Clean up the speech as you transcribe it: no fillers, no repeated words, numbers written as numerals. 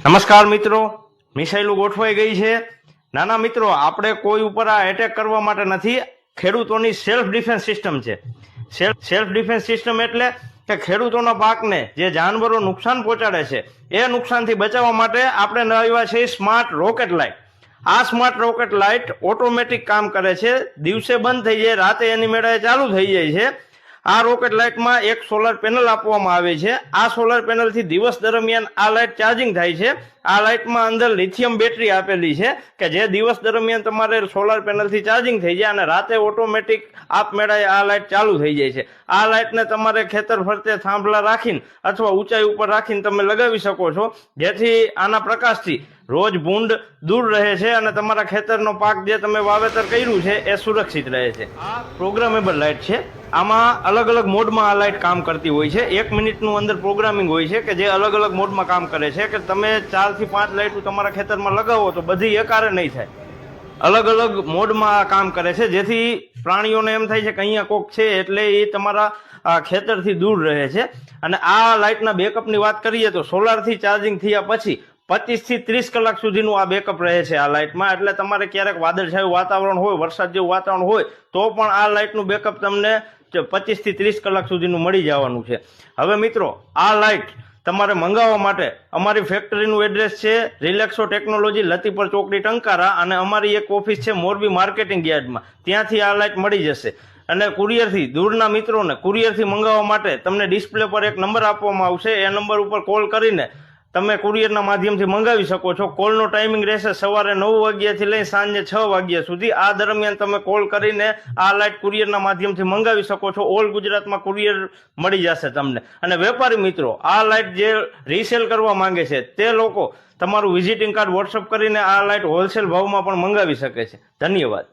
નમસ્કાર મિત્રો, મિસાઇલો ગોઠવાઈ ગઈ છે. નાના મિત્રો, આપણે કોઈ ઉપર આ એટેક કરવા માટે નથી. ખેડૂતોની સેલ્ફ ડિફેન્સ સિસ્ટમ છે. સેલ્ફ ડિફેન્સ સિસ્ટમ એટલે કે ખેડૂતોના પાકને જે જાનવરો નુકસાન પહોંચાડે છે એ નુકસાનથી બચાવવા માટે આપણે લાવ્યા છે સ્માર્ટ રોકેટ લાઇટ. આ સ્માર્ટ રોકેટ લાઇટ ઓટોમેટિક કામ કરે છે. દિવસે બંધ થઈ જાય, રાતે એની મેળે ચાલુ થઈ જાય છે. આ રોકેટ લાઇટમાં એક સોલર પેનલ આપવામાં આવે છે. આ સોલર પેનલથી દિવસ દરમિયાન આ લાઇટ ચાર્જિંગ થાય છે. આ લાઇટમાં અંદર લિથિયમ બેટરી આપેલી છે કે જે દિવસ દરમિયાન તમારે સોલર પેનલથી ચાર્જિંગ થઈ જાય અને રાતે ઓટોમેટિક આપમેળે આ લાઇટ ચાલુ થઈ જાય છે. આ લાઇટને તમારે ખેતર ફરતે થાંભલા રાખીને અથવા ઊંચાઈ ઉપર રાખીને તમે લગાવી શકો છો, જેથી આના પ્રકાશથી રોજ ભૂંડ દૂર રહે છે અને તમારા ખેતરનો પાક જે તમે વાવેતર કર્યું છે એ સુરક્ષિત રહે છે. આ પ્રોગ્રામેબલ લાઇટ છે. આમાં અલગ અલગ મોડમાં આ લાઇટ કામ કરતી હોય છે. 1 મિનિટનું અંદર પ્રોગ્રામિંગ હોય છે કે જે અલગ અલગ મોડમાં કામ કરે છે કે તમે 4 થી 5 લાઇટો તમારા ખેતરમાં લગાવો તો બધી એકારે નહીં થાય. અલગ અલગ મોડમાં કામ કરે છે, જેથી પ્રાણીઓને એમ થાય છે કે અહીંયા કોક છે એટલે એ તમારા ખેતરથી દૂર રહે છે. અને આ લાઇટના બેકઅપની વાત કરીએ તો સોલારથી ચાર્જિંગ થયા પછી 25 થી 30 કલાક સુધીનું આ બેકઅપ રહે છે આ લાઇટમાં. એટલે તમારે ક્યારેક વાદળછાયું વાતાવરણ હોય, વરસાદ જેવું વાતાવરણ હોય તો પણ આ લાઇટનું બેકઅપ તમને 25 થી 30 કલાક સુધીનું મળી જવાનું છે. હવે મિત્રો, આ લાઇટ તમારે મંગાવવા માટે અમારી ફેક્ટરીનું એડ્રેસ છે રિલેક્સો ટેકનોલોજી, લતીપર ચોકડી, ટંકારા, અને અમારી એક ઓફિસ છે મોરબી માર્કેટિંગ યાર્ડમાં. ત્યાંથી આ લાઇટ મળી જશે. અને કુરિયરથી, દૂરના મિત્રોને કુરિયરથી મંગાવવા માટે તમને ડિસ્પ્લે પર એક નંબર આપવામાં આવશે. એ નંબર ઉપર કોલ કરીને તમે કુરિયરના માધ્યમથી મંગાવી શકો છો. કોલનો ટાઈમિંગ રહેશે સવારે 9 વાગ્યાથી લઈ સાંજે 6 વાગ્યા સુધી. આ દરમિયાન તમે કોલ કરીને આ લાઇટ કુરિયરના માધ્યમથી મંગાવી શકો છો. ઓલ ગુજરાતમાં કુરિયર મળી જશે તમને. અને વેપારી મિત્રો, આ લાઇટ જે રીસેલ કરવા માંગે છે તે લોકો તમારું વિઝિટિંગ કાર્ડ વોટ્સઅપ કરીને આ લાઇટ હોલસેલ ભાવમાં પણ મંગાવી શકે છે. ધન્યવાદ.